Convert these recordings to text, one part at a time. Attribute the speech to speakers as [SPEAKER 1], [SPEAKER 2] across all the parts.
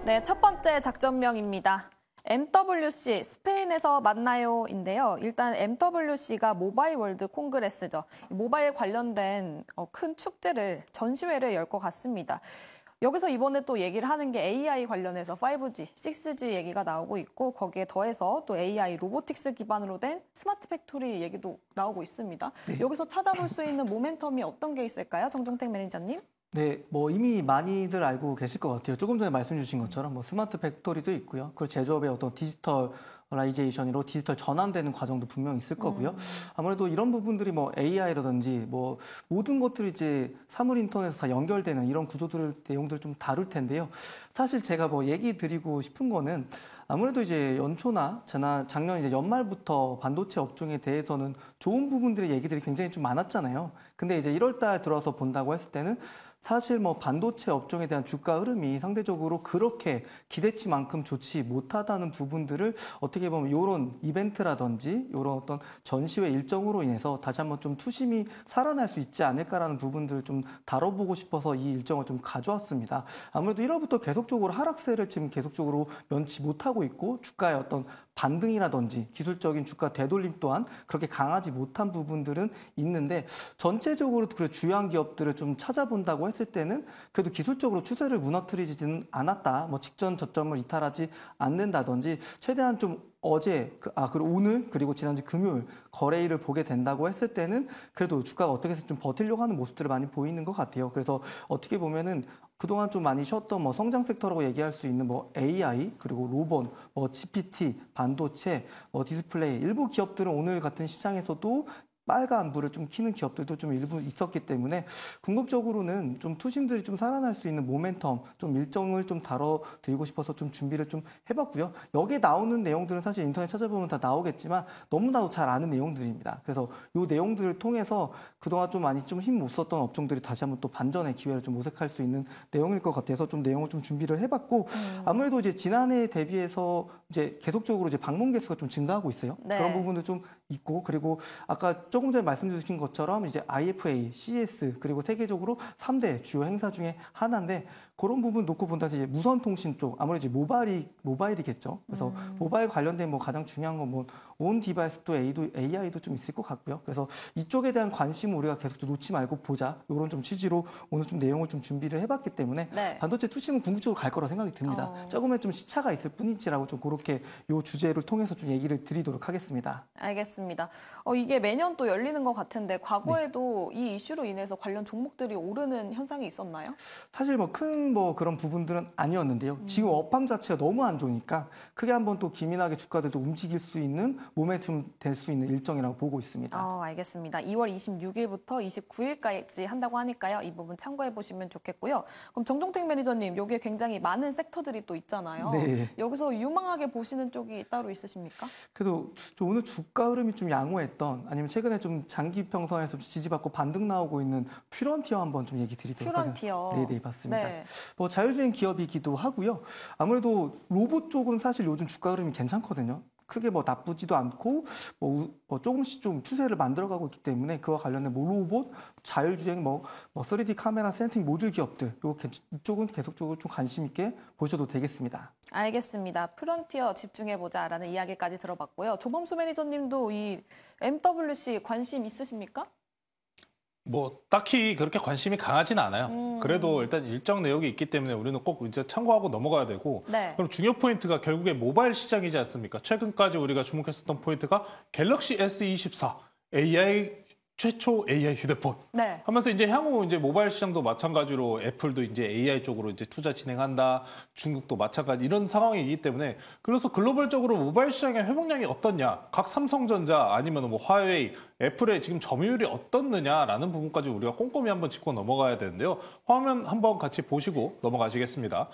[SPEAKER 1] 네, 첫 번째 작전명입니다. MWC, 스페인에서 만나요인데요. 일단 MWC가 모바일 월드 콩그레스죠. 모바일 관련된 큰 축제를, 전시회를 열 것 같습니다. 여기서 이번에 또 얘기를 하는 게 AI 관련해서 5G, 6G 얘기가 나오고 있고 거기에 더해서 또 AI, 로보틱스 기반으로 된 스마트 팩토리 얘기도 나오고 있습니다.
[SPEAKER 2] 네.
[SPEAKER 1] 여기서 찾아볼 수 있는 모멘텀이 어떤 게 있을까요? 정종택 매니저님.
[SPEAKER 2] 네, 이미 많이들 알고 계실 것 같아요. 조금 전에 말씀 주신 것처럼 스마트 팩토리도 있고요. 그리고 제조업의 어떤 디지털라이제이션으로 디지털 전환되는 과정도 분명히 있을 거고요. 아무래도 이런 부분들이 AI라든지 모든 것들이 이제 사물 인터넷에서 다 연결되는 이런 내용들을 좀 다룰 텐데요. 사실 제가 얘기 드리고 싶은 거는 아무래도 이제 연초나 작년 이제 연말부터 반도체 업종에 대해서는 좋은 부분들의 얘기들이 굉장히 좀 많았잖아요. 근데 이제 1월 달 들어서 본다고 했을 때는 사실 반도체 업종에 대한 주가 흐름이 상대적으로 그렇게 기대치만큼 좋지 못하다는 부분들을 어떻게 보면 이런 이벤트라든지 이런 어떤 전시회 일정으로 인해서 다시 한번 좀 투심이 살아날 수 있지 않을까라는 부분들을 좀 다뤄보고 싶어서 이 일정을 좀 가져왔습니다. 아무래도 1월부터 계속적으로 하락세를 지금 계속적으로 면치 못하고 있고 주가의 어떤 반등이라든지 기술적인 주가 되돌림 또한 그렇게 강하지 못한 부분들은 있는데 전체적으로 그 주요한 기업들을 좀 찾아본다고 했을 때는 그래도 기술적으로 추세를 무너뜨리지는 않았다. 직전 저점을 이탈하지 않는다든지 최대한 좀 어제, 그리고 오늘, 그리고 지난주 금요일 거래일을 보게 된다고 했을 때는 그래도 주가가 어떻게 해서 좀 버티려고 하는 모습들을 많이 보이는 것 같아요. 그래서 어떻게 보면은 그동안 좀 많이 쉬었던 성장 섹터라고 얘기할 수 있는 AI, 그리고 로봇, GPT, 반도체, 디스플레이, 일부 기업들은 오늘 같은 시장에서도 빨간 불을 좀 켜는 기업들도 좀 일부 있었기 때문에 궁극적으로는 좀 투심들이 좀 살아날 수 있는 모멘텀, 좀 일정을 좀 다뤄드리고 싶어서 좀 준비를 좀 해봤고요. 여기에 나오는 내용들은 사실 인터넷 찾아보면 다 나오겠지만 너무나도 잘 아는 내용들입니다. 그래서 이 내용들을 통해서 그동안 좀 많이 좀 힘 못 썼던 업종들이 다시 한번 또 반전의 기회를 좀 모색할 수 있는 내용일 것 같아서 좀 내용을 좀 준비를 해봤고 아무래도 이제 지난해 대비해서 이제 계속적으로 이제 방문 개수가 좀 증가하고 있어요.
[SPEAKER 1] 네.
[SPEAKER 2] 그런 부분도 좀 있고 그리고 아까 조금 전에 말씀 주신 것처럼 이제 IFA, CS 그리고 세계적으로 3대 주요 행사 중에 하나인데 그런 부분 놓고 본다면 이제 무선 통신 쪽 아무래도 이제 모바일이겠죠. 그래서 모바일 관련된 가장 중요한 건 온 디바이스도 AI도 좀 있을 것 같고요. 그래서 이쪽에 대한 관심을 우리가 계속 좀 놓지 말고 보자. 이런 좀 취지로 오늘 좀 내용을 좀 준비를 해봤기 때문에
[SPEAKER 1] 네.
[SPEAKER 2] 반도체 투심은 궁극적으로 갈 거라 생각이 듭니다. 조금의 좀 시차가 있을 뿐이지라고 좀 그렇게 이 주제를 통해서 좀 얘기를 드리도록 하겠습니다.
[SPEAKER 1] 알겠습니다. 이게 매년 또 열리는 것 같은데 과거에도 이 이슈로 인해서 관련 종목들이 오르는 현상이 있었나요?
[SPEAKER 2] 사실 큰 그런 부분들은 아니었는데요. 지금 업황 자체가 너무 안 좋으니까 크게 한번 또 기민하게 주가들도 움직일 수 있는 모멘텀 될 수 있는 일정이라고 보고 있습니다.
[SPEAKER 1] 알겠습니다. 2월 26일부터 29일까지 한다고 하니까요. 이 부분 참고해 보시면 좋겠고요. 그럼 정종택 매니저님, 여기에 굉장히 많은 섹터들이 또 있잖아요.
[SPEAKER 2] 네.
[SPEAKER 1] 여기서 유망하게 보시는 쪽이 따로 있으십니까?
[SPEAKER 2] 그래도 오늘 주가 흐름이 좀 양호했던 아니면 최근에 좀 장기 평선에서 지지받고 반등 나오고 있는 퓨런티어 한번 좀 얘기 드리도록 하겠습니다.
[SPEAKER 1] 퓨런티어.
[SPEAKER 2] 네, 맞습니다.
[SPEAKER 1] 네.
[SPEAKER 2] 자율주행 기업이기도 하고요. 아무래도 로봇 쪽은 사실 요즘 주가 흐름이 괜찮거든요. 크게 나쁘지도 않고 조금씩 좀 추세를 만들어가고 있기 때문에 그와 관련된 로봇, 자율주행, 3D 카메라 센싱 모듈 기업들 이쪽은 계속적으로 좀 관심 있게 보셔도 되겠습니다.
[SPEAKER 1] 알겠습니다. 프론티어 집중해보자라는 이야기까지 들어봤고요. 조범수 매니저님도 이 MWC 관심 있으십니까?
[SPEAKER 3] 딱히 그렇게 관심이 강하지는 않아요. 그래도 일단 일정 내역이 있기 때문에 우리는 꼭 이제 참고하고 넘어가야 되고
[SPEAKER 1] 네.
[SPEAKER 3] 그럼 중요 포인트가 결국에 모바일 시장이지 않습니까? 최근까지 우리가 주목했었던 포인트가 갤럭시 S24 최초 AI 휴대폰
[SPEAKER 1] 네.
[SPEAKER 3] 하면서 이제 향후 이제 모바일 시장도 마찬가지로 애플도 이제 AI 쪽으로 이제 투자 진행한다. 중국도 마찬가지 이런 상황이기 때문에 그래서 글로벌적으로 모바일 시장의 회복량이 어떻냐? 각 삼성전자 아니면 화웨이, 애플의 지금 점유율이 어떻느냐라는 부분까지 우리가 꼼꼼히 한번 짚고 넘어가야 되는데요. 화면 한번 같이 보시고 넘어가시겠습니다.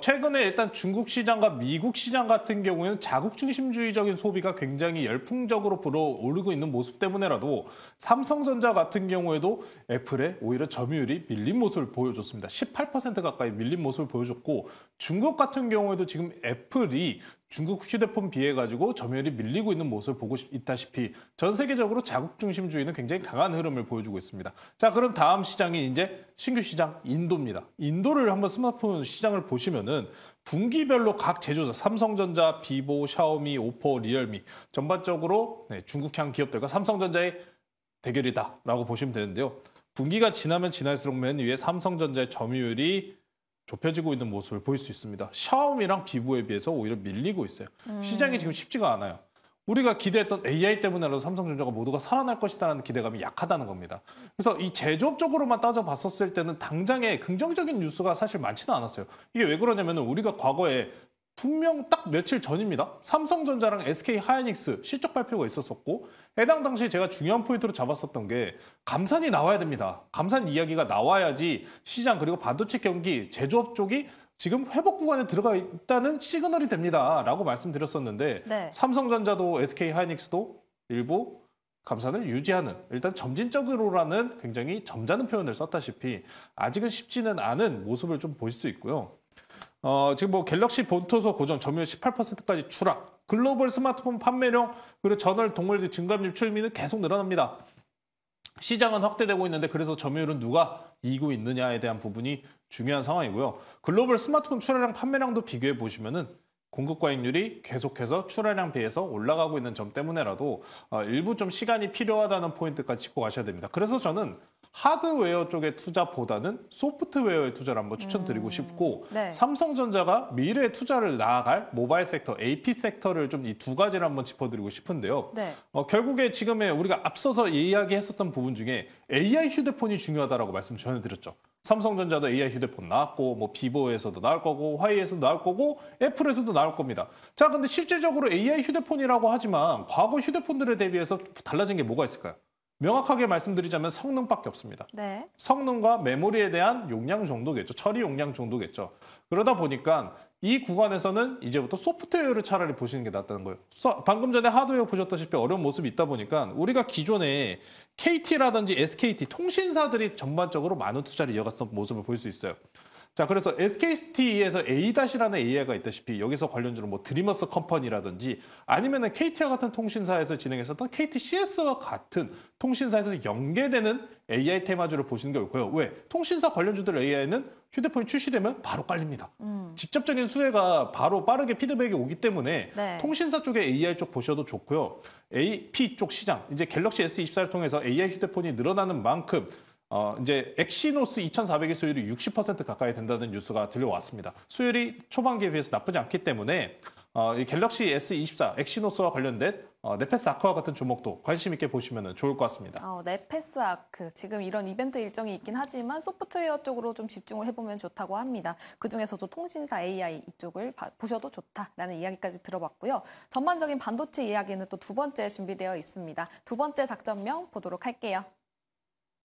[SPEAKER 3] 최근에 일단 중국 시장과 미국 시장 같은 경우에는 자국 중심주의적인 소비가 굉장히 열풍적으로 불어오르고 있는 모습 때문에라도 삼성전자 같은 경우에도 애플의 오히려 점유율이 밀린 모습을 보여줬습니다. 18% 가까이 밀린 모습을 보여줬고 중국 같은 경우에도 지금 애플이 중국 휴대폰 비해 가지고 점유율이 밀리고 있는 모습을 보고 있다시피 전 세계적으로 자국 중심주의는 굉장히 강한 흐름을 보여주고 있습니다. 자, 그럼 다음 시장이 이제 신규 시장 인도입니다. 인도를 한번 스마트폰 시장을 보시면은 분기별로 각 제조사 삼성전자, 비보, 샤오미, 오포, 리얼미 전반적으로 중국향 기업들과 삼성전자의 대결이다라고 보시면 되는데요. 분기가 지나면 지날수록 맨 위에 삼성전자의 점유율이 좁혀지고 있는 모습을 보일 수 있습니다. 샤오미랑 비보에 비해서 오히려 밀리고 있어요. 시장이 지금 쉽지가 않아요. 우리가 기대했던 AI 때문에라도 삼성전자가 모두가 살아날 것이다라는 기대감이 약하다는 겁니다. 그래서 이 제조업적으로만 따져봤었을 때는 당장에 긍정적인 뉴스가 사실 많지는 않았어요. 이게 왜 그러냐면 우리가 과거에 분명 딱 며칠 전입니다. 삼성전자랑 SK 하이닉스 실적 발표가 있었었고 해당 당시에 제가 중요한 포인트로 잡았었던 게 감산이 나와야 됩니다. 감산 이야기가 나와야지 시장 그리고 반도체 경기 제조업 쪽이 지금 회복 구간에 들어가 있다는 시그널이 됩니다라고 말씀드렸었는데
[SPEAKER 1] 네.
[SPEAKER 3] 삼성전자도 SK 하이닉스도 일부 감산을 유지하는 일단 점진적으로라는 굉장히 점잖은 표현을 썼다시피 아직은 쉽지는 않은 모습을 좀 보실 수 있고요. 지금 뭐 갤럭시 본토소 고점 점유율 18%까지 추락, 글로벌 스마트폰 판매량 그리고 전월 동월 증감 유출미는 계속 늘어납니다. 시장은 확대되고 있는데 그래서 점유율은 누가 이기고 있느냐에 대한 부분이 중요한 상황이고요. 글로벌 스마트폰 출하량 판매량도 비교해 보시면은 공급 과잉률이 계속해서 출하량 비해서 올라가고 있는 점 때문에라도 일부 좀 시간이 필요하다는 포인트까지 짚고 가셔야 됩니다. 그래서 저는 하드웨어 쪽의 투자보다는 소프트웨어의 투자를 한번 추천드리고 싶고
[SPEAKER 1] 네.
[SPEAKER 3] 삼성전자가 미래에 투자를 나아갈 모바일 섹터, AP 섹터를 좀 이 두 가지를 한번 짚어드리고 싶은데요.
[SPEAKER 1] 네.
[SPEAKER 3] 결국에 지금의 우리가 앞서서 이야기했었던 부분 중에 AI 휴대폰이 중요하다라고 말씀 전해드렸죠. 삼성전자도 AI 휴대폰 나왔고 뭐 비보에서도 나올 거고 화이에서도 나올 거고 애플에서도 나올 겁니다. 자, 근데 실질적으로 AI 휴대폰이라고 하지만 과거 휴대폰들에 대비해서 달라진 게 뭐가 있을까요? 명확하게 말씀드리자면 성능밖에 없습니다.
[SPEAKER 1] 네.
[SPEAKER 3] 성능과 메모리에 대한 용량 정도겠죠. 처리 용량 정도겠죠. 그러다 보니까 이 구간에서는 이제부터 소프트웨어를 차라리 보시는 게 낫다는 거예요. 방금 전에 하드웨어 보셨다시피 어려운 모습이 있다 보니까 우리가 기존에 KT라든지 SKT 통신사들이 전반적으로 많은 투자를 이어갔던 모습을 볼 수 있어요. 자, 그래서 SKT에서 A-라는 AI가 있다시피 여기서 관련주로 뭐 드리머스 컴퍼니라든지 아니면은 KT와 같은 통신사에서 진행했었던 KTCS와 같은 통신사에서 연계되는 AI 테마주를 보시는 게 옳고요. 왜? 통신사 관련주들 AI는 휴대폰이 출시되면 바로 깔립니다. 직접적인 수혜가 바로 빠르게 피드백이 오기 때문에
[SPEAKER 1] 네.
[SPEAKER 3] 통신사 쪽의 AI 쪽 보셔도 좋고요. AP 쪽 시장, 이제 갤럭시 S24를 통해서 AI 휴대폰이 늘어나는 만큼 이제 엑시노스 2400의 수율이 60% 가까이 된다는 뉴스가 들려왔습니다. 수율이 초반기에 비해서 나쁘지 않기 때문에 이 갤럭시 S24 엑시노스와 관련된 네페스 아크와 같은 종목도 관심 있게 보시면 좋을 것 같습니다.
[SPEAKER 1] 네페스 아크 지금 이런 이벤트 일정이 있긴 하지만 소프트웨어 쪽으로 좀 집중을 해보면 좋다고 합니다. 그중에서도 통신사 AI 이쪽을 보셔도 좋다라는 이야기까지 들어봤고요. 전반적인 반도체 이야기는 또 두 번째 준비되어 있습니다. 두 번째 작전명 보도록 할게요.